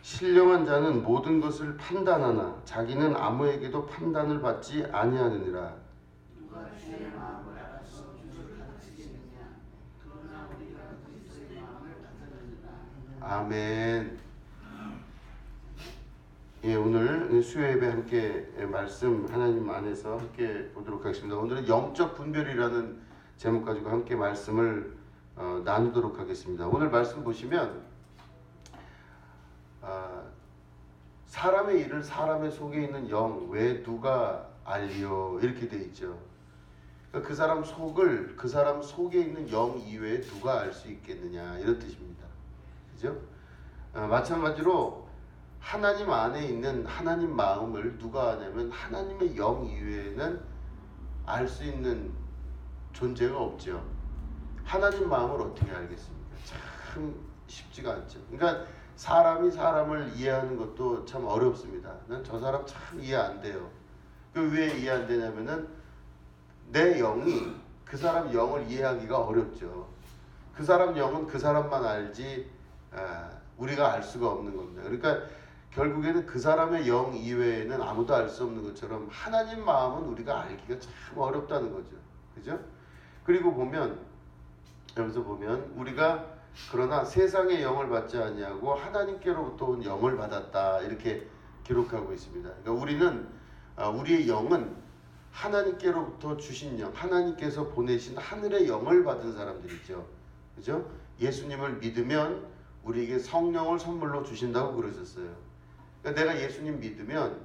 신령한 자는 모든 것을 판단하나 자기는 아무에게도 판단을 받지 아니하느니라. 누가 주의 마음을 알아서 주를 가르치시느냐? 그러나 우리가 그리스도의 마음을 받들으리라. 아멘. 예, 오늘 수요 예배 함께 말씀 하나님 안에서 함께 보도록 하겠습니다. 오늘은 영적 분별이라는 제목 가지고 함께 말씀을 나누도록 하겠습니다. 오늘 말씀 보시면 사람의 일을 사람의 속에 있는 영 왜 누가 알리요 이렇게 돼 있죠. 그러니까 그 사람 속을 그 사람 속에 있는 영 이외에 누가 알 수 있겠느냐 이런 뜻입니다. 그죠? 마찬가지로 하나님 안에 있는 하나님 마음을 누가 아냐면 하나님의 영 이외에는 알 수 있는 존재가 없죠. 하나님 마음을 어떻게 알겠습니까? 참 쉽지가 않죠. 그러니까 사람이 사람을 이해하는 것도 참 어렵습니다. 난 저 사람 참 이해 안 돼요. 그 왜 이해 안 되냐면은 내 영이 그 사람 영을 이해하기가 어렵죠. 그 사람 영은 그 사람만 알지 우리가 알 수가 없는 겁니다. 그러니까 결국에는 그 사람의 영 이외에는 아무도 알 수 없는 것처럼 하나님 마음은 우리가 알기가 참 어렵다는 거죠. 그죠? 그리고 여기서 보면 우리가 그러나 세상의 영을 받지 아니하고 하나님께로부터 온 영을 받았다 이렇게 기록하고 있습니다. 그러니까 우리는 우리의 영은 하나님께로부터 주신 영, 하나님께서 보내신 하늘의 영을 받은 사람들이죠. 그죠? 예수님을 믿으면 우리에게 성령을 선물로 주신다고 그러셨어요. 그러니까 내가 예수님 믿으면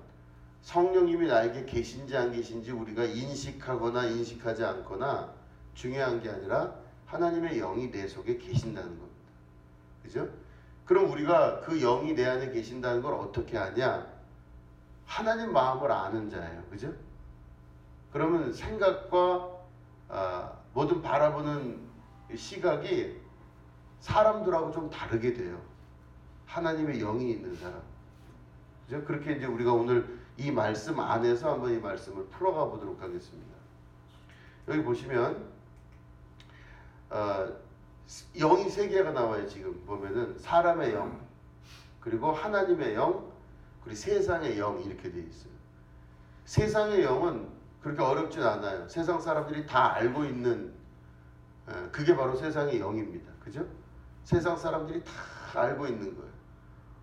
성령님이 나에게 계신지 안 계신지 우리가 인식하거나 인식하지 않거나 중요한 게 아니라 하나님의 영이 내 속에 계신다는 겁니다. 그죠? 그럼 우리가 그 영이 내 안에 계신다는 걸 어떻게 아냐? 하나님 마음을 아는 자예요. 그죠? 그러면 생각과 모든 바라보는 시각이 사람들하고 좀 다르게 돼요. 하나님의 영이 있는 사람. 그죠? 그렇게 이제 우리가 오늘 이 말씀 안에서 한번 이 말씀을 풀어가 보도록 하겠습니다. 여기 보시면 영이 세 개가 나와요. 지금 보면은 사람의 영, 그리고 하나님의 영, 그리고 세상의 영 이렇게 돼 있어요. 세상의 영은 그렇게 어렵진 않아요. 세상 사람들이 다 알고 있는 그게 바로 세상의 영입니다. 그죠? 세상 사람들이 다 알고 있는 거예요.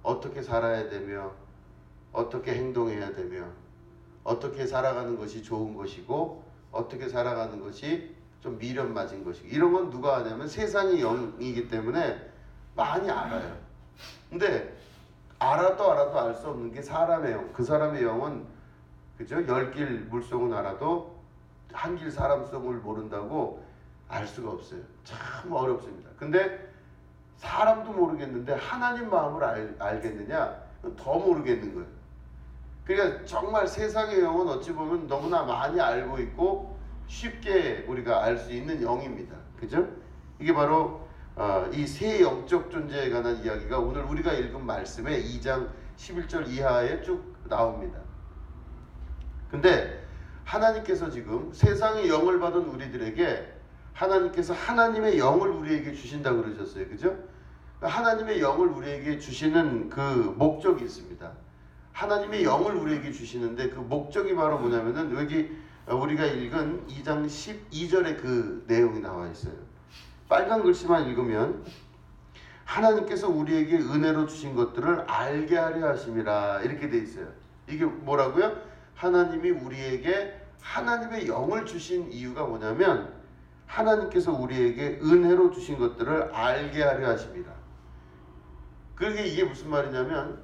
어떻게 살아야 되며 어떻게 행동해야 되며 어떻게 살아가는 것이 좋은 것이고 어떻게 살아가는 것이 좀 미련 맞은 것이고 이런 건 누가 하냐면 세상의 영이기 때문에 많이 알아요. 근데 알아도 알 수 없는 게 사람의 영. 그 사람의 영은 그죠? 10길 물속은 알아도 한 길 사람 속을 모른다고 알 수가 없어요. 참 어렵습니다. 근데 사람도 모르겠는데 하나님 마음을 알겠느냐? 더 모르겠는 거예요. 그러니까 정말 세상의 영은 어찌 보면 너무나 많이 알고 있고 쉽게 우리가 알 수 있는 영입니다. 그죠? 이게 바로 이 세 영적 존재에 관한 이야기가 오늘 우리가 읽은 말씀에 2장 11절 이하에 쭉 나옵니다. 근데 하나님께서 지금 세상의 영을 받은 우리들에게 하나님께서 하나님의 영을 우리에게 주신다고 그러셨어요. 그죠? 하나님의 영을 우리에게 주시는 그 목적이 있습니다. 하나님의 영을 우리에게 주시는데 그 목적이 바로 뭐냐면은 여기 우리가 읽은 2장 12절에 그 내용이 나와 있어요. 빨간 글씨만 읽으면 하나님께서 우리에게 은혜로 주신 것들을 알게 하려 하심이라 이렇게 돼 있어요. 이게 뭐라고요? 하나님이 우리에게 하나님의 영을 주신 이유가 뭐냐면 하나님께서 우리에게 은혜로 주신 것들을 알게 하려 하심이라. 그게 이게 무슨 말이냐면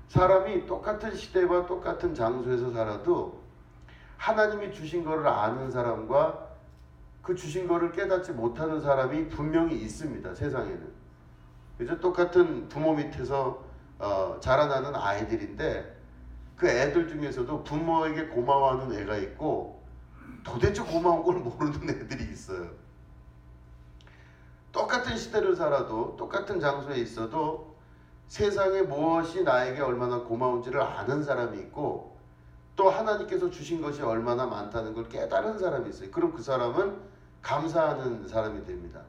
사람이 똑같은 시대와 똑같은 장소에서 살아도 하나님이 주신 것을 아는 사람과 그 주신 것을 깨닫지 못하는 사람이 분명히 있습니다. 세상에는. 그죠? 똑같은 부모 밑에서 자라나는 아이들인데 그 애들 중에서도 부모에게 고마워하는 애가 있고 도대체 고마운 걸 모르는 애들이 있어요. 똑같은 시대를 살아도 똑같은 장소에 있어도 세상에 무엇이 나에게 얼마나 고마운지를 아는 사람이 있고 또 하나님께서 주신 것이 얼마나 많다는 걸 깨달은 사람이 있어요. 그럼 그 사람은 감사하는 사람이 됩니다.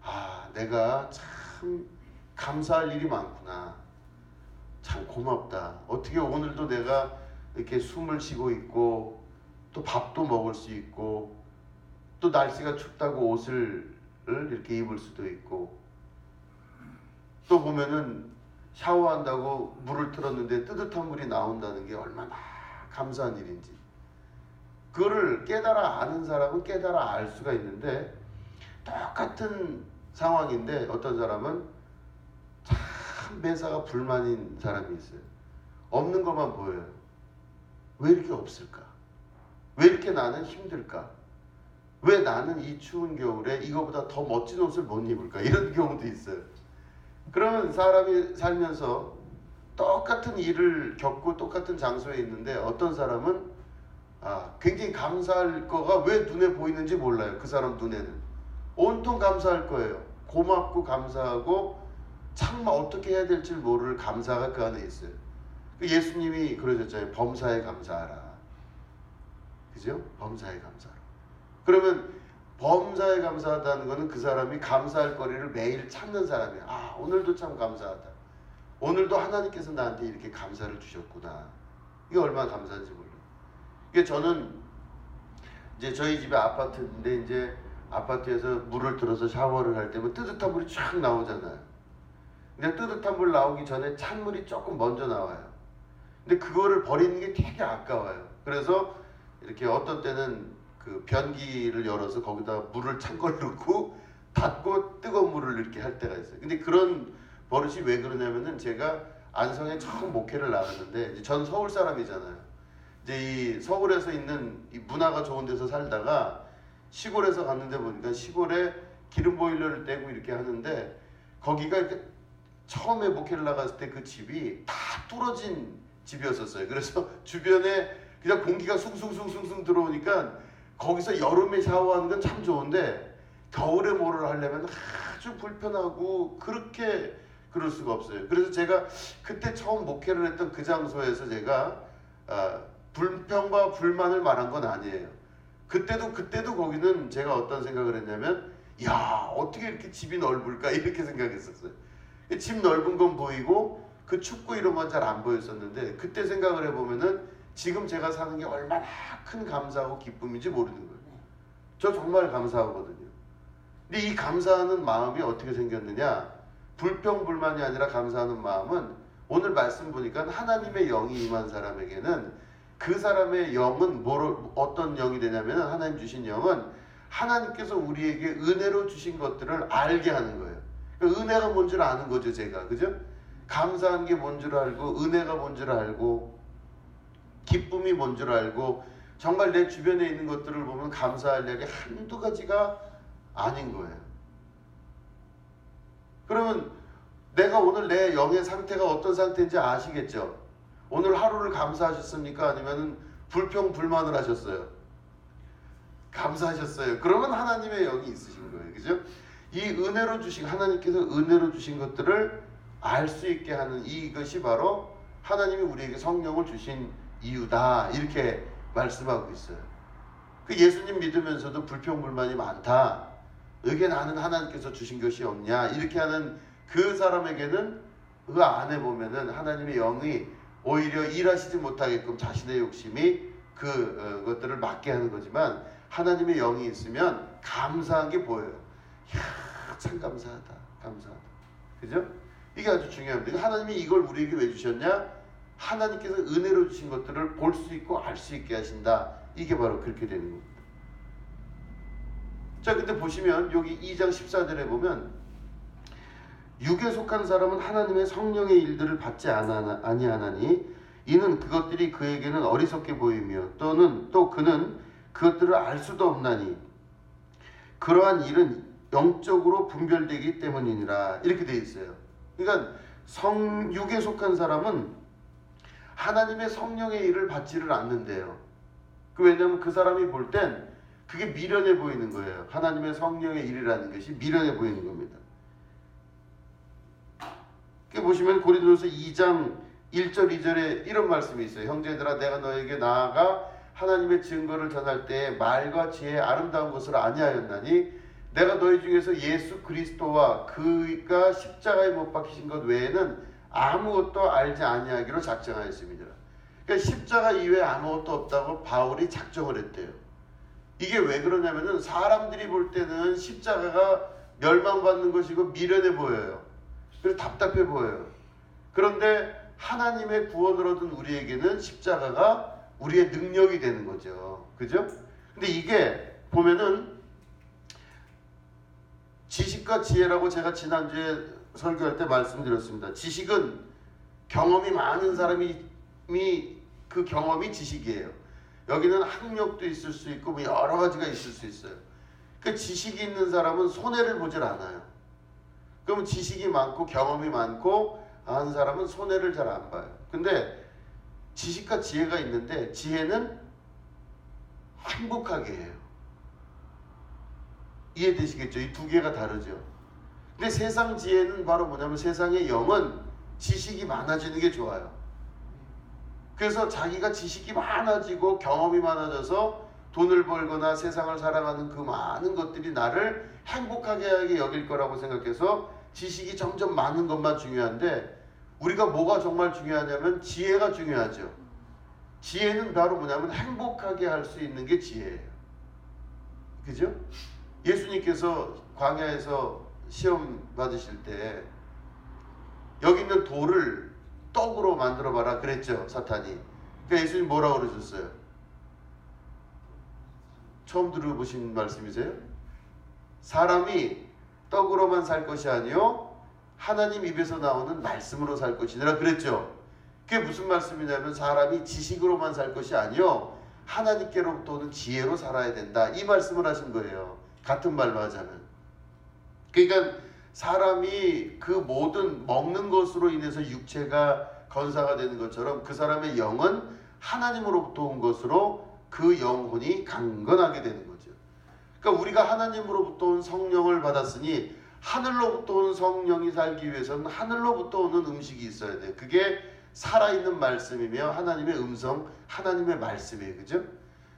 아, 내가 참 감사할 일이 많구나. 참 고맙다. 어떻게 오늘도 내가 이렇게 숨을 쉬고 있고 또 밥도 먹을 수 있고 또 날씨가 춥다고 옷을 이렇게 입을 수도 있고 또 보면은 샤워한다고 물을 틀었는데 뜨뜻한 물이 나온다는 게 얼마나 감사한 일인지 그거를 깨달아 아는 사람은 깨달아 알 수가 있는데 똑같은 상황인데 어떤 사람은 참 매사가 불만인 사람이 있어요. 없는 것만 보여요. 왜 이렇게 없을까? 왜 이렇게 나는 힘들까? 왜 나는 이 추운 겨울에 이거보다 더 멋진 옷을 못 입을까? 이런 경우도 있어요. 그러면 사람이 살면서 똑같은 일을 겪고 똑같은 장소에 있는데 어떤 사람은 굉장히 감사할 거가 왜 눈에 보이는지 몰라요. 그 사람 눈에는 온통 감사할 거예요. 고맙고 감사하고 참 어떻게 해야 될지 모를 감사가 그 안에 있어요. 예수님이 그러셨잖아요. 범사에 감사하라. 그죠? 범사에 감사하라. 그러면 범사에 감사하다는 것은 그 사람이 감사할 거리를 매일 찾는 사람이야. 오늘도 참 감사하다. 오늘도 하나님께서 나한테 이렇게 감사를 주셨구나. 이게 얼마나 감사한지 몰라요. 이게 저는 이제 저희 집에 아파트인데 이제 아파트에서 물을 들어서 샤워를 할 때면 뜨뜻한 물이 쫙 나오잖아요. 근데 뜨뜻한 물 나오기 전에 찬물이 조금 먼저 나와요. 근데 그거를 버리는 게 되게 아까워요. 그래서 이렇게 어떤 때는 그 변기를 열어서 거기다 물을 찬 걸 넣고 닫고 뜨거운 물을 이렇게 할 때가 있어요. 근데 그런 버릇이 왜 그러냐면은 제가 안성에 처음 목회를 나갔는데 이제 전 서울 사람이잖아요. 이제 이 서울에서 있는 이 문화가 좋은 데서 살다가 시골에서 갔는데 보니까 시골에 기름 보일러를 떼고 이렇게 하는데 거기가 이렇게 처음에 목회를 나갔을 때 그 집이 다 뚫어진 집이었었어요. 그래서 주변에 그냥 공기가 숭숭숭숭 들어오니까 거기서 여름에 샤워하는 건 참 좋은데 겨울에 뭐를 하려면 아주 불편하고 그렇게 그럴 수가 없어요. 그래서 제가 그때 처음 목회를 했던 그 장소에서 제가 불평과 불만을 말한 건 아니에요. 그때도 거기는 제가 어떤 생각을 했냐면 야 어떻게 이렇게 집이 넓을까 이렇게 생각했었어요. 집 넓은 건 보이고 그 춥고 이런 건 잘 안 보였었는데 그때 생각을 해보면은 지금 제가 사는 게 얼마나 큰 감사하고 기쁨인지 모르는 거예요. 저 정말 감사하거든요. 근데 이 감사하는 마음이 어떻게 생겼느냐? 불평불만이 아니라 감사하는 마음은 오늘 말씀 보니까 하나님의 영이 임한 사람에게는 그 사람의 영은 어떤 영이 되냐면 하나님 주신 영은 하나님께서 우리에게 은혜로 주신 것들을 알게 하는 거예요. 그러니까 은혜가 뭔 줄 아는 거죠, 제가. 그죠? 감사한 게 뭔 줄 알고 은혜가 뭔 줄 알고 기쁨이 뭔 줄 알고 정말 내 주변에 있는 것들을 보면 감사할 일이 한두 가지가 아닌 거예요. 그러면 내가 오늘 내 영의 상태가 어떤 상태인지 아시겠죠? 오늘 하루를 감사하셨습니까? 아니면 불평불만을 하셨어요? 감사하셨어요. 그러면 하나님의 영이 있으신 거예요. 그죠? 이 은혜로 주신 하나님께서 은혜로 주신 것들을 알 수 있게 하는 이것이 바로 하나님이 우리에게 성령을 주신 이유다. 이렇게 말씀하고 있어요. 그 예수님 믿으면서도 불평불만이 많다. 이게 나는 하나님께서 주신 것이 없냐. 이렇게 하는 그 사람에게는 그 안에 보면은 하나님의 영이 오히려 일하시지 못하게끔 자신의 욕심이 그것들을 막게 하는 거지만 하나님의 영이 있으면 감사한 게 보여요. 이야, 참 감사하다. 감사하다. 그죠? 이게 아주 중요합니다. 하나님이 이걸 우리에게 왜 주셨냐? 하나님께서 은혜로 주신 것들을 볼 수 있고 알 수 있게 하신다. 이게 바로 그렇게 되는 겁니다. 자, 근데 보시면 여기 2장 14절에 보면 육에 속한 사람은 하나님의 성령의 일들을 받지 아니하나니 이는 그것들이 그에게는 어리석게 보이며 또 그는 그것들을 알 수도 없나니 그러한 일은 영적으로 분별되기 때문이니라. 이렇게 되어 있어요. 그러니까 육에 속한 사람은 하나님의 성령의 일을 받지를 않는데요. 왜냐하면 그 사람이 볼 땐 그게 미련해 보이는 거예요. 하나님의 성령의 일이라는 것이 미련해 보이는 겁니다. 보시면 고린도서 2장 1절 2절에 이런 말씀이 있어요. 형제들아 내가 너에게 나아가 하나님의 증거를 전할 때 말과 지혜의 아름다운 것을 아니하였나니 내가 너희 중에서 예수 그리스도와 그가 십자가에 못 박히신 것 외에는 아무것도 알지 아니하기로 작정하였습니다. 그러니까 십자가 이외에 아무것도 없다고 바울이 작정을 했대요. 이게 왜 그러냐면은 사람들이 볼 때는 십자가가 멸망받는 것이고 미련해 보여요. 그래서 답답해 보여요. 그런데 하나님의 구원을 얻은 우리에게는 십자가가 우리의 능력이 되는 거죠. 그죠? 근데 이게 보면은 지식과 지혜라고 제가 지난주에 설교할 때 말씀드렸습니다. 지식은 경험이 많은 사람이 그 경험이 지식이에요. 여기는 학력도 있을 수 있고 뭐 여러 가지가 있을 수 있어요. 그 지식이 있는 사람은 손해를 보질 않아요. 그럼 지식이 많고 경험이 많고 아는 사람은 손해를 잘 안 봐요. 근데 지식과 지혜가 있는데 지혜는 행복하게 해요. 이해되시겠죠? 이 두 개가 다르죠. 근데 세상 지혜는 바로 뭐냐면 세상의 영은 지식이 많아지는 게 좋아요. 그래서 자기가 지식이 많아지고 경험이 많아져서 돈을 벌거나 세상을 살아가는 그 많은 것들이 나를 행복하게 하게 여길 거라고 생각해서 지식이 점점 많은 것만 중요한데 우리가 뭐가 정말 중요하냐면 지혜가 중요하죠. 지혜는 바로 뭐냐면 행복하게 할 수 있는 게 지혜예요. 그죠? 예수님께서 광야에서 시험 받으실 때 여기 있는 돌을 떡으로 만들어 봐라 그랬죠, 사탄이. 그러니까 예수님 뭐라고 그러셨어요? 처음 들어보신 말씀이세요? 사람이 떡으로만 살 것이 아니요 하나님 입에서 나오는 말씀으로 살 것이니라 그랬죠. 그게 무슨 말씀이냐면 사람이 지식으로만 살 것이 아니요 하나님께로부터 오는 지혜로 살아야 된다. 이 말씀을 하신 거예요. 같은 말로 하자면. 그러니까 사람이 그 모든 먹는 것으로 인해서 육체가 건사가 되는 것처럼 그 사람의 영은 하나님으로부터 온 것으로 그 영혼이 강건하게 되는 거죠. 그러니까 우리가 하나님으로부터 온 성령을 받았으니 하늘로부터 온 성령이 살기 위해서는 하늘로부터 오는 음식이 있어야 돼요. 그게 살아있는 말씀이며 하나님의 음성, 하나님의 말씀이에요. 그죠?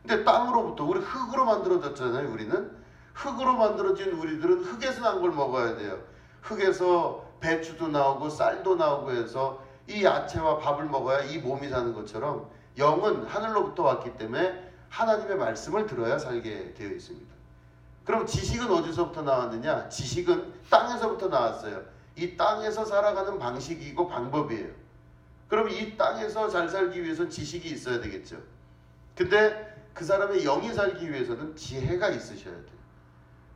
근데 땅으로부터 우리 흙으로 만들어졌잖아요. 우리는 흙으로 만들어진 우리들은 흙에서 난 걸 먹어야 돼요. 흙에서 배추도 나오고 쌀도 나오고 해서 이 야채와 밥을 먹어야 이 몸이 사는 것처럼 영은 하늘로부터 왔기 때문에 하나님의 말씀을 들어야 살게 되어 있습니다. 그럼 지식은 어디서부터 나왔느냐? 지식은 땅에서부터 나왔어요. 이 땅에서 살아가는 방식이고 방법이에요. 그럼 이 땅에서 잘 살기 위해서는 지식이 있어야 되겠죠. 근데 그 사람의 영이 살기 위해서는 지혜가 있으셔야 돼요.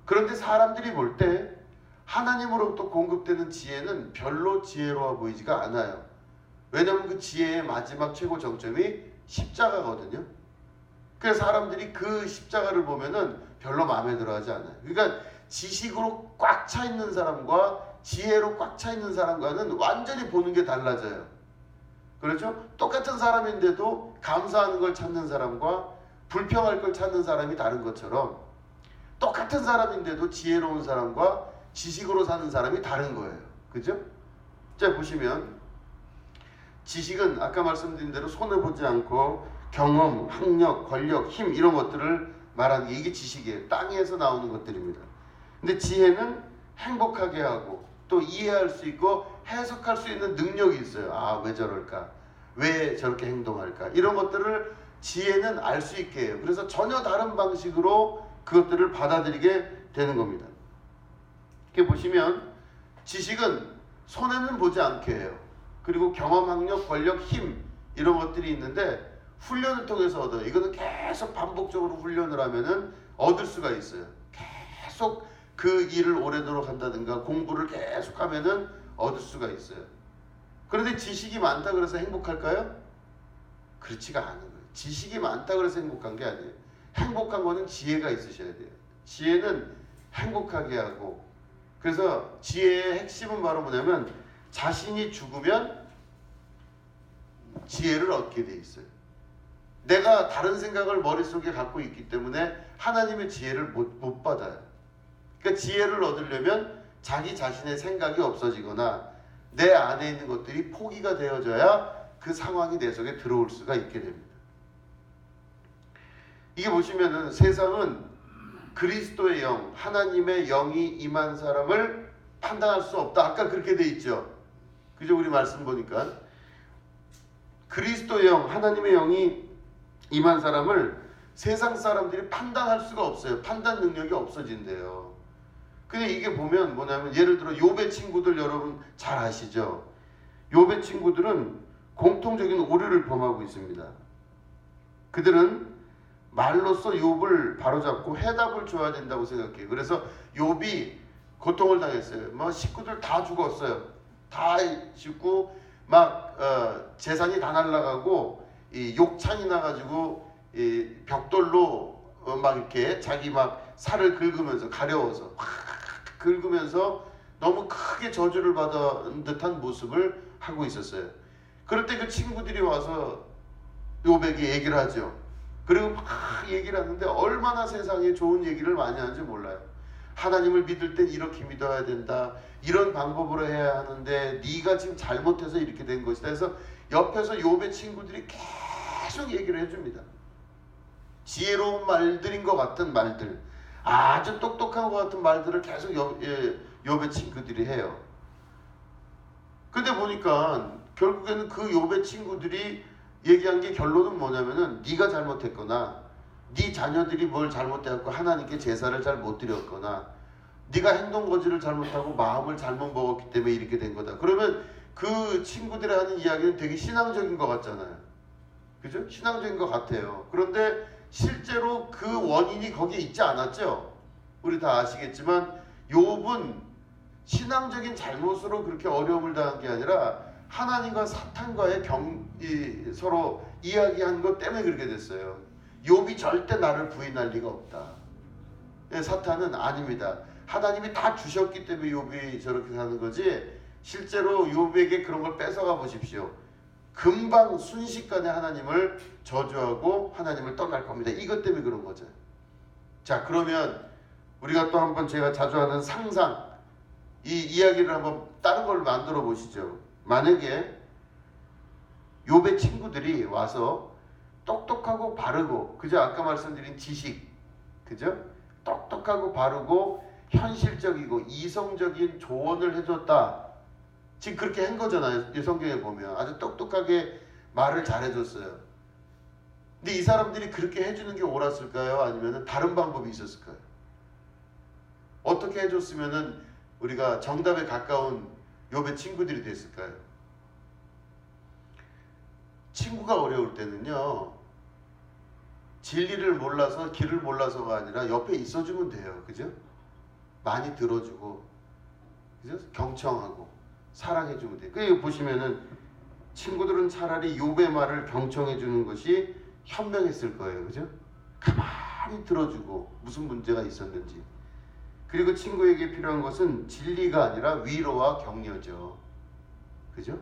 그런데 사람들이 볼 때 하나님으로부터 공급되는 지혜는 별로 지혜로워 보이지가 않아요. 왜냐하면 그 지혜의 마지막 최고 정점이 십자가거든요. 그래서 사람들이 그 십자가를 보면은 별로 마음에 들어하지 않아요. 그러니까 지식으로 꽉 차 있는 사람과 지혜로 꽉 차 있는 사람과는 완전히 보는 게 달라져요. 그렇죠? 똑같은 사람인데도 감사하는 걸 찾는 사람과 불평할 걸 찾는 사람이 다른 것처럼 똑같은 사람인데도 지혜로운 사람과 지식으로 사는 사람이 다른 거예요. 그죠? 자, 보시면 지식은 아까 말씀드린 대로 손해보지 않고 경험, 학력, 권력, 힘 이런 것들을 말하는 게 이게 지식이에요. 땅에서 나오는 것들입니다. 근데 지혜는 행복하게 하고 또 이해할 수 있고 해석할 수 있는 능력이 있어요. 아, 왜 저럴까? 왜 저렇게 행동할까? 이런 것들을 지혜는 알 수 있게 해요. 그래서 전혀 다른 방식으로 그것들을 받아들이게 되는 겁니다. 이렇게 보시면 지식은 손해는 보지 않게 해요. 그리고 경험, 학력, 권력, 힘 이런 것들이 있는데 훈련을 통해서 얻어요. 이거는 계속 반복적으로 훈련을 하면은 얻을 수가 있어요. 계속 그 일을 오래도록 한다든가 공부를 계속 하면은 얻을 수가 있어요. 그런데 지식이 많다 그래서 행복할까요? 그렇지가 않은 거예요. 지식이 많다 그래서 행복한 게 아니에요. 행복한 거는 지혜가 있으셔야 돼요. 지혜는 행복하게 하고, 그래서 지혜의 핵심은 바로 뭐냐면 자신이 죽으면 지혜를 얻게 돼 있어요. 내가 다른 생각을 머릿속에 갖고 있기 때문에 하나님의 지혜를 못 받아요. 그러니까 지혜를 얻으려면 자기 자신의 생각이 없어지거나 내 안에 있는 것들이 포기가 되어져야 그 상황이 내 속에 들어올 수가 있게 됩니다. 이게 보시면은 세상은 그리스도의 영, 하나님의 영이 임한 사람을 판단할 수 없다. 아까 그렇게 돼 있죠. 그죠? 우리 말씀 보니까 그리스도의 영, 하나님의 영이 임한 사람을 세상 사람들이 판단할 수가 없어요. 판단 능력이 없어진대요. 근데 이게 보면 뭐냐면 예를 들어 욥의 친구들 여러분 잘 아시죠? 욥의 친구들은 공통적인 오류를 범하고 있습니다. 그들은 말로써 욥을 바로잡고 해답을 줘야 된다고 생각해요. 그래서 욥이 고통을 당했어요. 뭐 식구들 다 죽었어요. 다 죽고 막 재산이 다 날라가고 이 욕창이 나가지고 이 벽돌로 막 이렇게 자기 막 살을 긁으면서 가려워서 확 긁으면서 너무 크게 저주를 받은 듯한 모습을 하고 있었어요. 그럴 때 그 친구들이 와서 욥에게 얘기를 하죠. 그리고 막 얘기를 하는데 얼마나 세상에 좋은 얘기를 많이 하는지 몰라요. 하나님을 믿을 땐 이렇게 믿어야 된다. 이런 방법으로 해야 하는데 네가 지금 잘못해서 이렇게 된 것이다. 그래서 옆에서 욥의 친구들이 계속 얘기를 해줍니다. 지혜로운 말들인 것 같은 말들, 아주 똑똑한 것 같은 말들을 계속 욥의 친구들이 해요. 근데 보니까 결국에는 그 욥의 친구들이 얘기한 게 결론은 뭐냐면은 네가 잘못했거나 네 자녀들이 뭘 잘못해갖고 하나님께 제사를 잘 못 드렸거나 네가 행동거지를 잘못하고 마음을 잘못 먹었기 때문에 이렇게 된 거다. 그러면 그 친구들이 하는 이야기는 되게 신앙적인 것 같잖아요. 그죠? 신앙적인 것 같아요. 그런데 실제로 그 원인이 거기에 있지 않았죠. 우리 다 아시겠지만 욥은 신앙적인 잘못으로 그렇게 어려움을 당한 게 아니라 하나님과 사탄과의 서로 이야기한 것 때문에 그렇게 됐어요. 욥이 절대 나를 부인할 리가 없다. 사탄은 아닙니다. 하나님이 다 주셨기 때문에 욥이 저렇게 사는 거지 실제로 욥에게 그런 걸 뺏어가 보십시오. 금방 순식간에 하나님을 저주하고 하나님을 떠날 겁니다. 이것 때문에 그런 거죠. 자, 그러면 우리가 또 한번 제가 자주 하는 상상, 이 이야기를 한번 다른 걸 만들어 보시죠. 만약에 욥의 친구들이 와서 똑똑하고 바르고, 그죠? 아까 말씀드린 지식, 그죠? 똑똑하고 바르고 현실적이고 이성적인 조언을 해줬다. 지금 그렇게 한 거잖아요. 이 성경에 보면 아주 똑똑하게 말을 잘해줬어요. 근데 이 사람들이 그렇게 해주는 게 옳았을까요? 아니면 다른 방법이 있었을까요? 어떻게 해줬으면은 우리가 정답에 가까운 욥의 친구들이 됐을까요? 친구가 어려울 때는요, 진리를 몰라서 길을 몰라서가 아니라 옆에 있어주면 돼요. 그죠? 많이 들어주고, 그죠? 경청하고 사랑해주면 돼요. 그리고 보시면은 친구들은 차라리 욥의 말을 경청해주는 것이 현명했을 거예요. 그죠? 가만히 들어주고 무슨 문제가 있었는지. 그리고 친구에게 필요한 것은 진리가 아니라 위로와 격려죠. 그죠?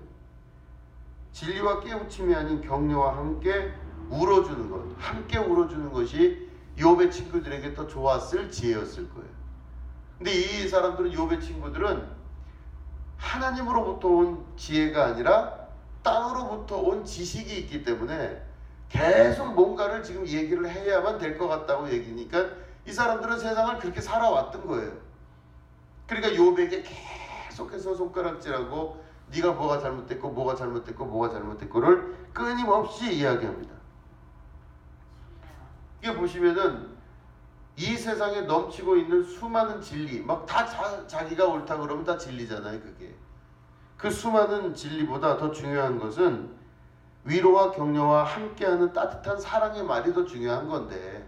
진리와 깨우침이 아닌 격려와 함께 울어주는 것, 함께 울어주는 것이 욥의 친구들에게 더 좋았을 지혜였을 거예요. 근데 이 사람들은, 욥의 친구들은 하나님으로부터 온 지혜가 아니라 땅으로부터 온 지식이 있기 때문에 계속 뭔가를 지금 얘기를 해야만 될 것 같다고 얘기니까 이 사람들은 세상을 그렇게 살아왔던 거예요. 그러니까 욥에게 계속해서 손가락질하고 네가 뭐가 잘못됐고 뭐가 잘못됐고 뭐가 잘못됐고를 끊임없이 이야기합니다. 이게 보시면은 이 세상에 넘치고 있는 수많은 진리, 막 다 자기가 옳다 그러면 다 진리잖아요. 그게 그 수많은 진리보다 더 중요한 것은 위로와 격려와 함께하는 따뜻한 사랑의 말이 더 중요한 건데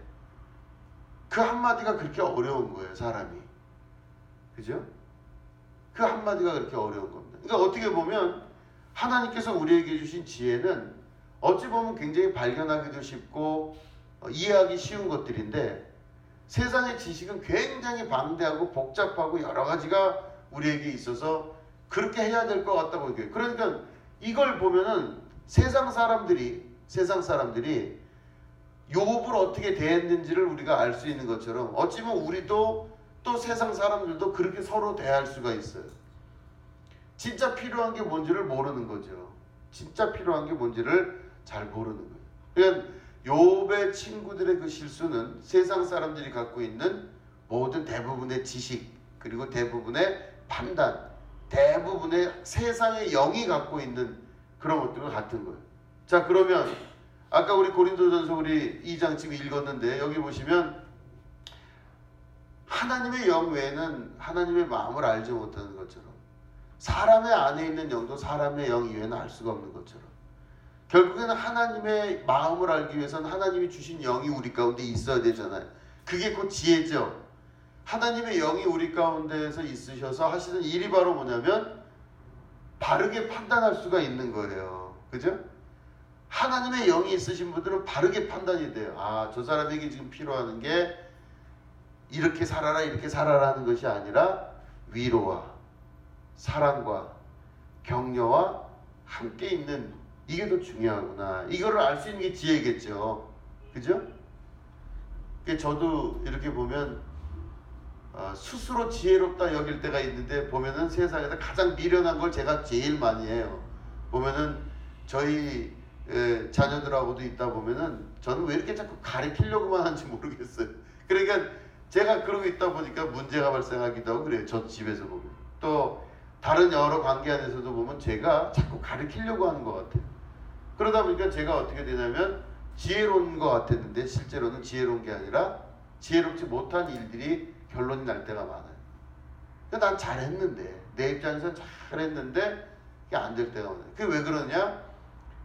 그 한마디가 그렇게 어려운 거예요. 사람이, 그죠? 그 한마디가 그렇게 어려운 겁니다. 그러니까 어떻게 보면 하나님께서 우리에게 주신 지혜는 어찌 보면 굉장히 발견하기도 쉽고 이해하기 쉬운 것들인데 세상의 지식은 굉장히 방대하고 복잡하고 여러 가지가 우리에게 있어서 그렇게 해야 될 것 같다고 느껴요. 그러니까 이걸 보면은 세상 사람들이 욥을 어떻게 대했는지를 우리가 알 수 있는 것처럼 어찌 보면 우리도 또 세상 사람들도 그렇게 서로 대할 수가 있어요. 진짜 필요한 게 뭔지를 모르는 거죠. 진짜 필요한 게 뭔지를 잘 모르는 거예요. 그러니까 욥의 친구들의 그 실수는 세상 사람들이 갖고 있는 모든 대부분의 지식 그리고 대부분의 판단 대부분의 세상의 영이 갖고 있는 그런 것들과 같은 거예요. 자, 그러면 아까 우리 고린도전서 우리 2장 지금 읽었는데 여기 보시면 하나님의 영 외에는 하나님의 마음을 알지 못하는 것처럼 사람의 안에 있는 영도 사람의 영 이외에는 알 수가 없는 것처럼 결국에는 하나님의 마음을 알기 위해서는 하나님이 주신 영이 우리 가운데 있어야 되잖아요. 그게 곧 지혜죠. 하나님의 영이 우리 가운데에서 있으셔서 하시는 일이 바로 뭐냐면 바르게 판단할 수가 있는 거예요. 그죠? 하나님의 영이 있으신 분들은 바르게 판단이 돼요. 아, 저 사람에게 지금 필요한 게 이렇게 살아라 이렇게 살아라는 것이 아니라 위로와 사랑과 격려와 함께 있는 이게 더 중요하구나. 이거를 알 수 있는 게 지혜겠죠. 그죠? 저도 이렇게 보면 스스로 지혜롭다 여길 때가 있는데 보면은 세상에서 가장 미련한 걸 제가 제일 많이 해요. 보면은 저희 자녀들하고도 있다 보면은 저는 왜 이렇게 자꾸 가르치려고만 하는지 모르겠어요. 그러니까 제가 그러고 있다 보니까 문제가 발생하기도 하고 그래요. 저 집에서 보면. 또 다른 여러 관계 안에서도 보면 제가 자꾸 가르치려고 하는 것 같아요. 그러다 보니까 제가 어떻게 되냐면 지혜로운 것 같았는데 실제로는 지혜로운 게 아니라 지혜롭지 못한 일들이 결론이 날 때가 많아요. 그러니까 난 잘했는데 내 입장에서는 잘했는데 그게 안 될 때가 많아요. 그게 왜 그러냐?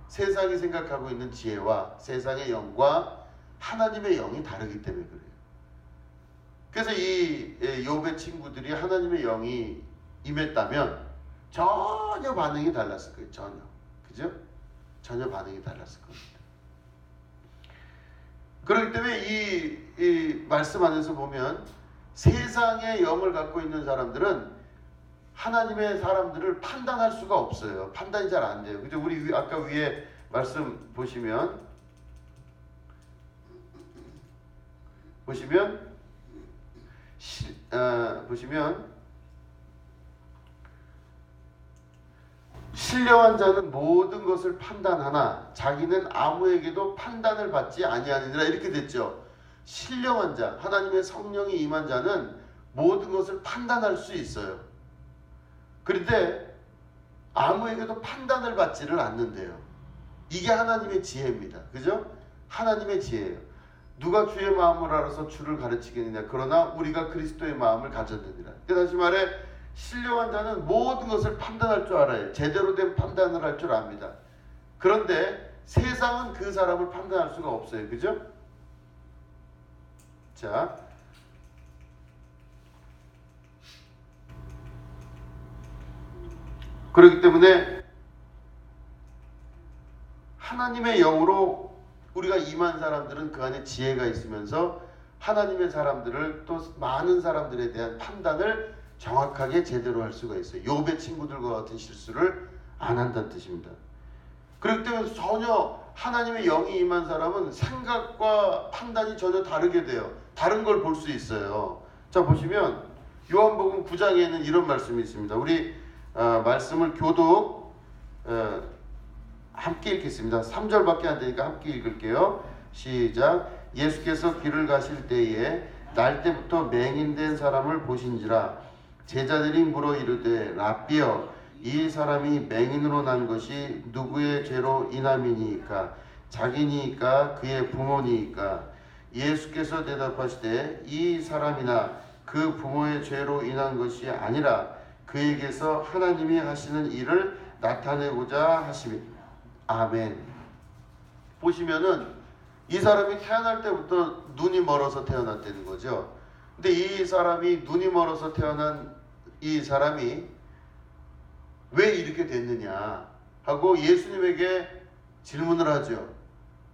세상이 생각하고 있는 지혜와 세상의 영과 하나님의 영이 다르기 때문에 그래요. 그래서 이 욥의 친구들이 하나님의 영이 임했다면 전혀 반응이 달랐을 거예요. 전혀. 그죠? 전혀 반응이 달랐을 겁니다. 그렇기 때문에 이 말씀 안에서 보면 세상의 영을 갖고 있는 사람들은 하나님의 사람들을 판단할 수가 없어요. 판단이 잘 안 돼요. 그죠? 우리 아까 위에 말씀 보시면 신령한 자는 모든 것을 판단하나 자기는 아무에게도 판단을 받지 아니하느니라 이렇게 됐죠. 신령한 자, 하나님의 성령이 임한 자는 모든 것을 판단할 수 있어요. 그런데 아무에게도 판단을 받지를 않는데요. 이게 하나님의 지혜입니다. 그죠? 하나님의 지혜예요. 누가 주의 마음을 알아서 주를 가르치겠느냐. 그러나 우리가 그리스도의 마음을 가졌느니라. 다시 말해 신령한 자는 모든 것을 판단할 줄 알아요. 제대로 된 판단을 할 줄 압니다. 그런데 세상은 그 사람을 판단할 수가 없어요. 그죠? 자, 그렇기 때문에 하나님의 영으로 우리가 임한 사람들은 그 안에 지혜가 있으면서 하나님의 사람들을 또 많은 사람들에 대한 판단을 정확하게 제대로 할 수가 있어요. 욥의 친구들과 같은 실수를 안 한다는 뜻입니다. 그렇기 때문에 전혀 하나님의 영이 임한 사람은 생각과 판단이 전혀 다르게 돼요. 다른 걸 볼 수 있어요. 자, 보시면 요한복음 9장에는 이런 말씀이 있습니다. 우리 말씀을 교독 함께 읽겠습니다. 3절밖에 안 되니까 함께 읽을게요. 시작. 예수께서 길을 가실 때에 날 때부터 맹인된 사람을 보신지라. 제자들이 물어 이르되 랍비여 이 사람이 맹인으로 난 것이 누구의 죄로 인함이니이까 자기니이까 그의 부모니이까. 예수께서 대답하시되 이 사람이나 그 부모의 죄로 인한 것이 아니라 그에게서 하나님이 하시는 일을 나타내고자 하심이다. 아멘. 보시면은 이 사람이 태어날 때부터 눈이 멀어서 태어났다는 거죠. 근데 이 사람이 눈이 멀어서 태어난 이 사람이 왜 이렇게 됐느냐 하고 예수님에게 질문을 하죠.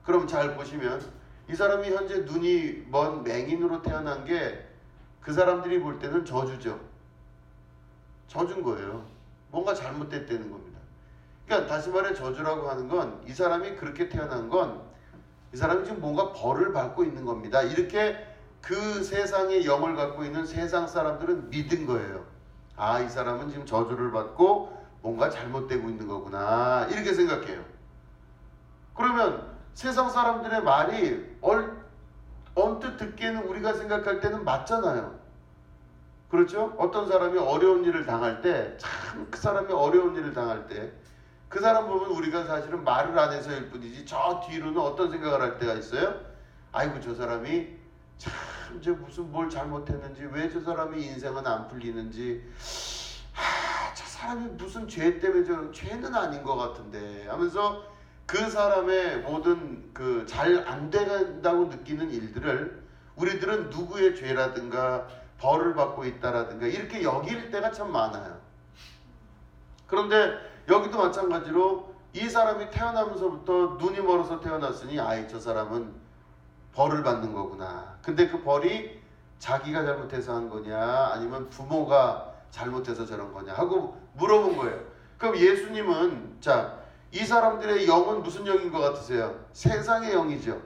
그럼 잘 보시면 이 사람이 현재 눈이 먼 맹인으로 태어난 게 그 사람들이 볼 때는 저주죠. 저준 거예요. 뭔가 잘못됐다는 겁니다. 그러니까 다시 말해 저주라고 하는 건 이 사람이 그렇게 태어난 건 이 사람이 지금 뭔가 벌을 받고 있는 겁니다. 이렇게 그 세상의 영을 갖고 있는 세상 사람들은 믿은 거예요. 아, 이 사람은 지금 저주를 받고 뭔가 잘못되고 있는 거구나 이렇게 생각해요. 그러면 세상 사람들의 말이 언뜻 듣기에는 우리가 생각할 때는 맞잖아요. 그렇죠? 어떤 사람이 어려운 일을 당할 때, 참 그 사람이 어려운 일을 당할 때 그 사람 보면 우리가 사실은 말을 안 해서일 뿐이지 저 뒤로는 어떤 생각을 할 때가 있어요? 아이고 저 사람이 참 저 무슨 뭘 잘못했는지, 왜 저 사람이 인생은 안 풀리는지, 저 사람이 무슨 죄 때문에 저 죄는 아닌 것 같은데 하면서 그 사람의 모든 그 잘 안 된다고 느끼는 일들을 우리들은 누구의 죄라든가 벌을 받고 있다라든가 이렇게 여길 때가 참 많아요. 그런데 여기도 마찬가지로 이 사람이 태어나면서부터 눈이 멀어서 태어났으니 아이 저 사람은 벌을 받는 거구나. 근데 그 벌이 자기가 잘못해서 한 거냐 아니면 부모가 잘못해서 저런 거냐 하고 물어본 거예요. 그럼 예수님은 자, 이 사람들의 영은 무슨 영인 것 같으세요? 세상의 영이죠.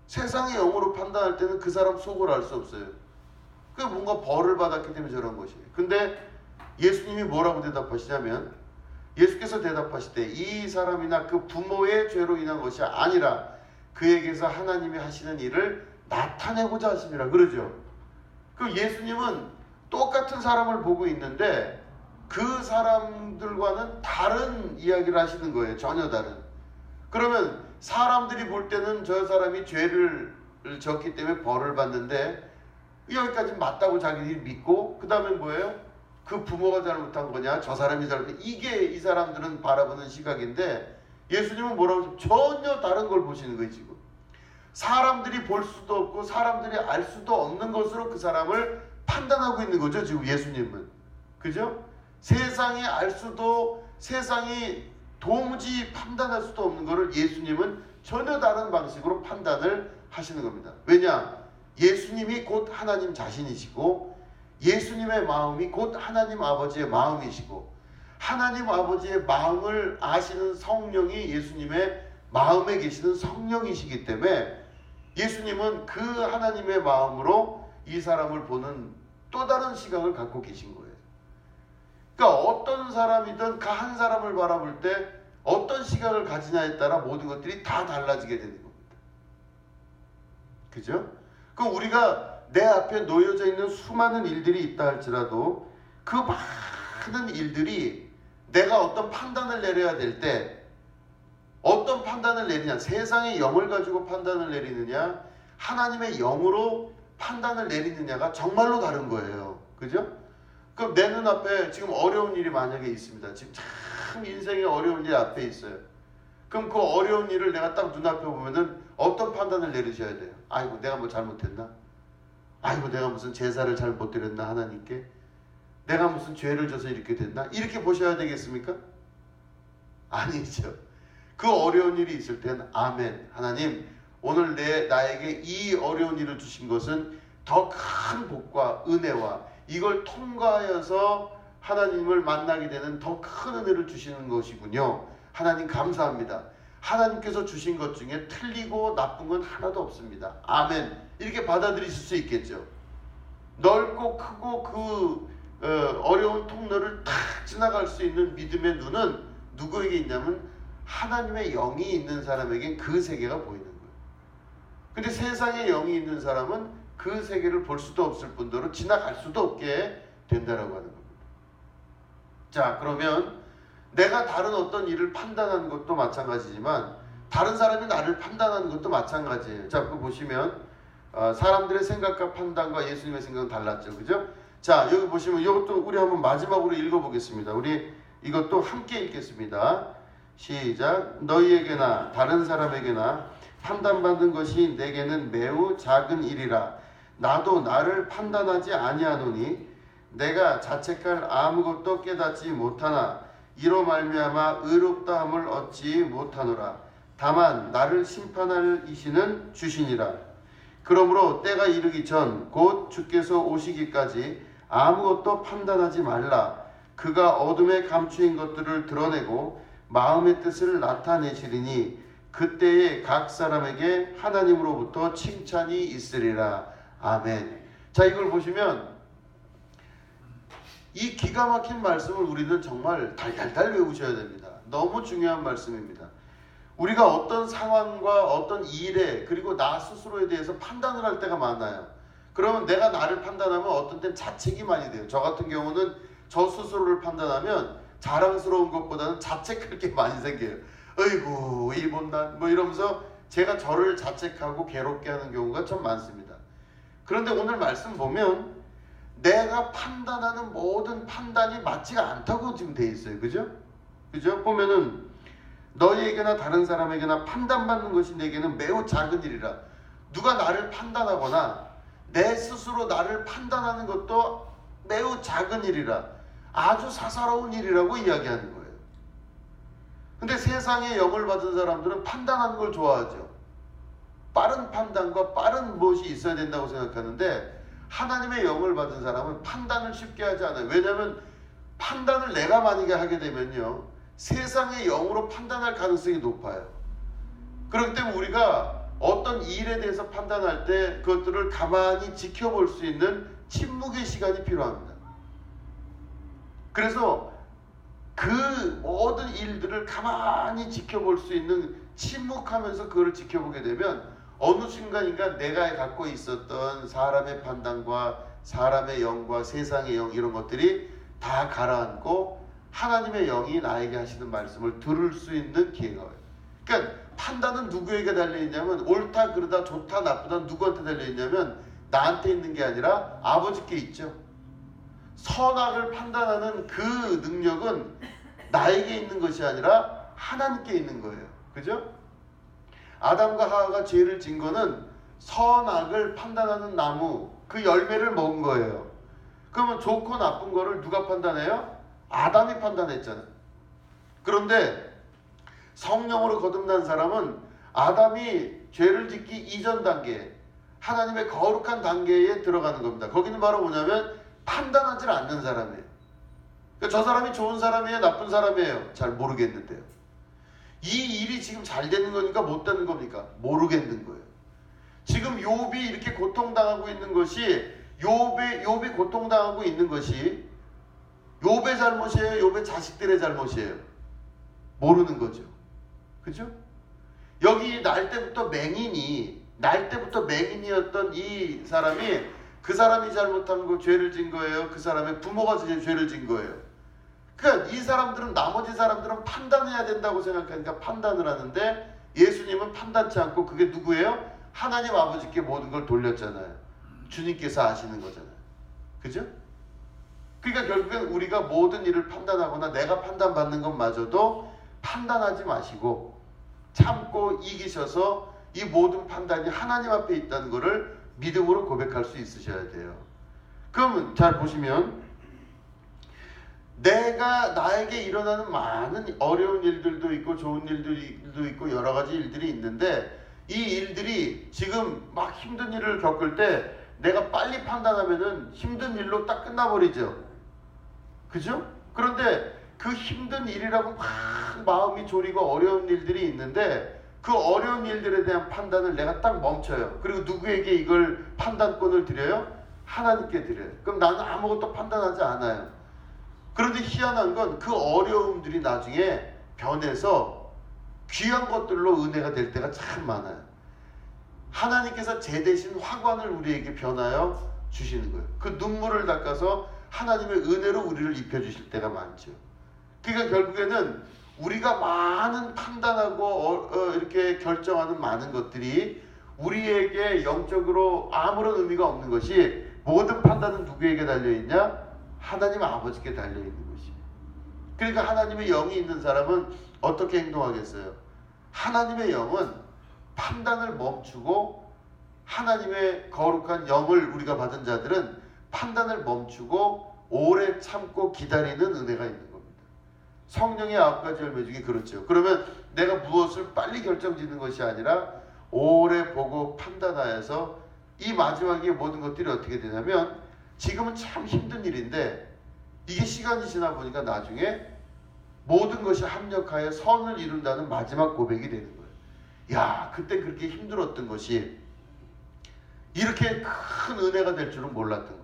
세상의 영으로 판단할 때는 그 사람 속을 알 수 없어요. 그 뭔가 벌을 받았기 때문에 저런 것이에요. 근데 예수님이 뭐라고 대답하시냐면, 예수께서 대답하실 때 이 사람이나 그 부모의 죄로 인한 것이 아니라 그에게서 하나님이 하시는 일을 나타내고자 하심이라 그러죠. 그 예수님은 똑같은 사람을 보고 있는데 그 사람들과는 다른 이야기를 하시는 거예요. 전혀 다른. 그러면 사람들이 볼 때는 저 사람이 죄를 졌기 때문에 벌을 받는데 여기까지 맞다고 자기들이 믿고, 그 다음에 뭐예요? 그 부모가 잘못한 거냐, 저 사람이 잘못한, 이게 이 사람들은 바라보는 시각인데 예수님은 뭐라고 하죠? 전혀 다른 걸 보시는 거예요. 지금 사람들이 볼 수도 없고 사람들이 알 수도 없는 것으로 그 사람을 판단하고 있는 거죠. 지금 예수님은. 그죠? 세상이 알 수도, 세상이 도무지 판단할 수도 없는 것을 예수님은 전혀 다른 방식으로 판단을 하시는 겁니다. 왜냐? 예수님이 곧 하나님 자신이시고 예수님의 마음이 곧 하나님 아버지의 마음이시고 하나님 아버지의 마음을 아시는 성령이 예수님의 마음에 계시는 성령이시기 때문에 예수님은 그 하나님의 마음으로 이 사람을 보는 또 다른 시각을 갖고 계신 거예요. 그러니까 어떤 사람이든 그 한 사람을 바라볼 때 어떤 시각을 가지냐에 따라 모든 것들이 다 달라지게 되는 겁니다. 그죠? 그럼 우리가 내 앞에 놓여져 있는 수많은 일들이 있다 할지라도 그 많은 일들이 내가 어떤 판단을 내려야 될 때 어떤 판단을 내리냐, 세상의 영을 가지고 판단을 내리느냐 하나님의 영으로 판단을 내리느냐가 정말로 다른 거예요. 그죠? 그럼 내 눈앞에 지금 어려운 일이 만약에 있습니다. 지금 참 인생에 어려운 일이 앞에 있어요. 그럼 그 어려운 일을 내가 딱 눈앞에 보면은 어떤 판단을 내리셔야 돼요? 아이고 내가 뭐 잘못했나? 아이고 내가 무슨 제사를 잘 못 드렸나 하나님께? 내가 무슨 죄를 져서 이렇게 됐나? 이렇게 보셔야 되겠습니까? 아니죠. 그 어려운 일이 있을 때는 아멘, 하나님 오늘 나에게 이 어려운 일을 주신 것은 더 큰 복과 은혜와 이걸 통과하여서 하나님을 만나게 되는 더 큰 은혜를 주시는 것이군요. 하나님 감사합니다. 하나님께서 주신 것 중에 틀리고 나쁜 건 하나도 없습니다. 아멘. 이렇게 받아들이실 수 있겠죠. 넓고 크고 그 어려운 통로를 탁 지나갈 수 있는 믿음의 눈은 누구에게 있냐면 하나님의 영이 있는 사람에겐 그 세계가 보이는 거예요. 근데 세상에 영이 있는 사람은 그 세계를 볼 수도 없을 뿐더러 지나갈 수도 없게 된다라고 하는 겁니다. 자, 그러면 내가 다른 어떤 일을 판단하는 것도 마찬가지지만 다른 사람이 나를 판단하는 것도 마찬가지예요. 자, 그거 보시면 사람들의 생각과 판단과 예수님의 생각은 달랐죠. 그죠? 자, 여기 보시면 이것도 우리 한번 마지막으로 읽어보겠습니다. 우리 이것도 함께 읽겠습니다. 시작. 너희에게나 다른 사람에게나 판단받는 것이 내게는 매우 작은 일이라. 나도 나를 판단하지 아니하노니 내가 자책할 아무것도 깨닫지 못하나 이로 말미암아 의롭다함을 얻지 못하노라. 다만 나를 심판할 이시는 주시니라. 그러므로 때가 이르기 전 곧 주께서 오시기까지 아무것도 판단하지 말라. 그가 어둠에 감추인 것들을 드러내고 마음의 뜻을 나타내시리니 그때에 각 사람에게 하나님으로부터 칭찬이 있으리라. 아멘. 자, 이걸 보시면 이 기가 막힌 말씀을 우리는 정말 달달달 외우셔야 됩니다. 너무 중요한 말씀입니다. 우리가 어떤 상황과 어떤 일에 그리고 나 스스로에 대해서 판단을 할 때가 많아요. 그러면 내가 나를 판단하면 어떤 때는 자책이 많이 돼요. 저 같은 경우는 저 스스로를 판단하면 자랑스러운 것보다는 자책할 게 많이 생겨요. 어이구 이 못난 뭐 이러면서 제가 저를 자책하고 괴롭게 하는 경우가 참 많습니다. 그런데 오늘 말씀 보면 내가 판단하는 모든 판단이 맞지가 않다고 지금 돼 있어요. 그죠? 그죠? 보면은 너희에게나 다른 사람에게나 판단받는 것이 내게는 매우 작은 일이라. 누가 나를 판단하거나 내 스스로 나를 판단하는 것도 매우 작은 일이라. 아주 사사로운 일이라고 이야기하는 거예요. 근데 세상에 영을 받은 사람들은 판단하는 걸 좋아하죠. 빠른 판단과 빠른 무엇이 있어야 된다고 생각하는데 하나님의 영을 받은 사람은 판단을 쉽게 하지 않아요. 왜냐하면 판단을 내가 만약에 하게 되면요, 세상의 영으로 판단할 가능성이 높아요. 그렇기 때문에 우리가 어떤 일에 대해서 판단할 때 그것들을 가만히 지켜볼 수 있는 침묵의 시간이 필요합니다. 그래서 그 모든 일들을 가만히 지켜볼 수 있는, 침묵하면서 그걸 지켜보게 되면 어느 순간인가 내가 갖고 있었던 사람의 판단과 사람의 영과 세상의 영 이런 것들이 다 가라앉고 하나님의 영이 나에게 하시는 말씀을 들을 수 있는 기회가 와요. 그러니까 판단은 누구에게 달려있냐면, 옳다 그르다 좋다 나쁘다 누구한테 달려있냐면 나한테 있는 게 아니라 아버지께 있죠. 선악을 판단하는 그 능력은 나에게 있는 것이 아니라 하나님께 있는 거예요. 그죠? 아담과 하와가 죄를 진 거는 선악을 판단하는 나무 그 열매를 먹은 거예요. 그러면 좋고 나쁜 거를 누가 판단해요? 아담이 판단했잖아요. 그런데 성령으로 거듭난 사람은 아담이 죄를 짓기 이전 단계, 하나님의 거룩한 단계에 들어가는 겁니다. 거기는 바로 뭐냐면 판단하지 않는 사람이에요. 그러니까 저 사람이 좋은 사람이에요, 나쁜 사람이에요? 잘 모르겠는데요. 이 일이 지금 잘 되는 거니까 못 되는 겁니까? 모르겠는 거예요. 지금 욥이 이렇게 고통당하고 있는 것이 욥이 고통당하고 있는 것이 욥의 잘못이에요? 욥의 자식들의 잘못이에요? 모르는 거죠. 그죠? 여기 날 때부터 맹인이었던 이 사람이 그 사람이 잘못한 거 죄를 진 거예요? 그 사람의 부모가 죄를 진 거예요? 그러니까 이 사람들은, 나머지 사람들은 판단해야 된다고 생각하니까 판단을 하는데 예수님은 판단치 않고, 그게 누구예요? 하나님 아버지께 모든 걸 돌렸잖아요. 주님께서 아시는 거잖아요. 그죠? 그러니까 결국엔 우리가 모든 일을 판단하거나 내가 판단받는 것마저도 판단하지 마시고 참고 이기셔서 이 모든 판단이 하나님 앞에 있다는 것을 믿음으로 고백할 수 있으셔야 돼요. 그러면 잘 보시면 나에게 일어나는 많은 어려운 일들도 있고 좋은 일들도 있고 여러 가지 일들이 있는데, 이 일들이 지금 막 힘든 일을 겪을 때 내가 빨리 판단하면은 힘든 일로 딱 끝나버리죠. 그죠? 그런데 그 힘든 일이라고 막 마음이 졸이고 어려운 일들이 있는데 그 어려운 일들에 대한 판단을 내가 딱 멈춰요. 그리고 누구에게 이걸 판단권을 드려요? 하나님께 드려요. 그럼 나는 아무것도 판단하지 않아요. 그런데 희한한 건 그 어려움들이 나중에 변해서 귀한 것들로 은혜가 될 때가 참 많아요. 하나님께서 제 대신 화관을 우리에게 변하여 주시는 거예요. 그 눈물을 닦아서 하나님의 은혜로 우리를 입혀주실 때가 많죠. 그러니까 결국에는 우리가 많은 판단하고 이렇게 결정하는 많은 것들이 우리에게 영적으로 아무런 의미가 없는 것이, 모든 판단은 누구에게 달려있냐? 하나님 아버지께 달려있는 것이에요. 그러니까 하나님의 영이 있는 사람은 어떻게 행동하겠어요? 하나님의 영은 판단을 멈추고, 하나님의 거룩한 영을 우리가 받은 자들은 판단을 멈추고 오래 참고 기다리는 은혜가 있는 겁니다. 성령의 9가지 열매 중에 그렇죠. 그러면 내가 무엇을 빨리 결정짓는 것이 아니라 오래 보고 판단하여서 이 마지막에 모든 것들이 어떻게 되냐면, 지금은 참 힘든 일인데 이게 시간이 지나 보니까 나중에 모든 것이 합력하여 선을 이룬다는 마지막 고백이 되는 거예요. 야, 그때 그렇게 힘들었던 것이 이렇게 큰 은혜가 될 줄은 몰랐던 거예요.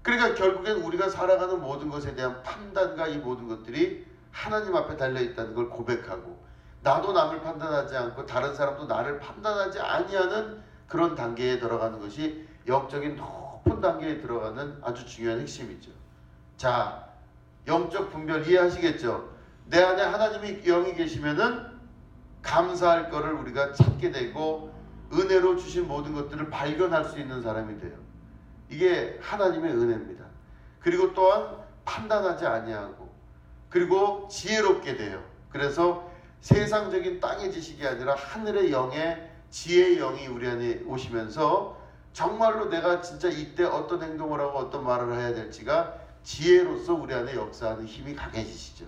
그러니까 결국엔 우리가 살아가는 모든 것에 대한 판단과 이 모든 것들이 하나님 앞에 달려있다는 걸 고백하고, 나도 남을 판단하지 않고 다른 사람도 나를 판단하지 아니하는 그런 단계에 들어가는 것이 영적인 높은 단계에 들어가는 아주 중요한 핵심이죠. 자, 영적 분별 이해하시겠죠? 내 안에 하나님의 영이 계시면은 감사할 거를 우리가 찾게 되고 은혜로 주신 모든 것들을 발견할 수 있는 사람이 돼요. 이게 하나님의 은혜입니다. 그리고 또한 판단하지 아니하고 그리고 지혜롭게 돼요. 그래서 세상적인 땅의 지식이 아니라 하늘의 영의 지혜의 영이 우리 안에 오시면서 정말로 내가 진짜 이때 어떤 행동을 하고 어떤 말을 해야 될지가 지혜로서 우리 안에 역사하는 힘이 강해지시죠.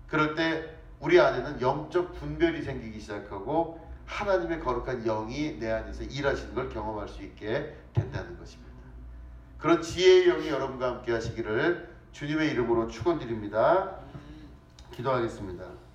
그럴 때 우리 안에는 영적 분별이 생기기 시작하고 하나님의 거룩한 영이 내 안에서 일하시는 걸 경험할 수 있게 된다는 것입니다. 그런 지혜의 영이 여러분과 함께 하시기를 주님의 이름으로 축원드립니다. 기도하겠습니다.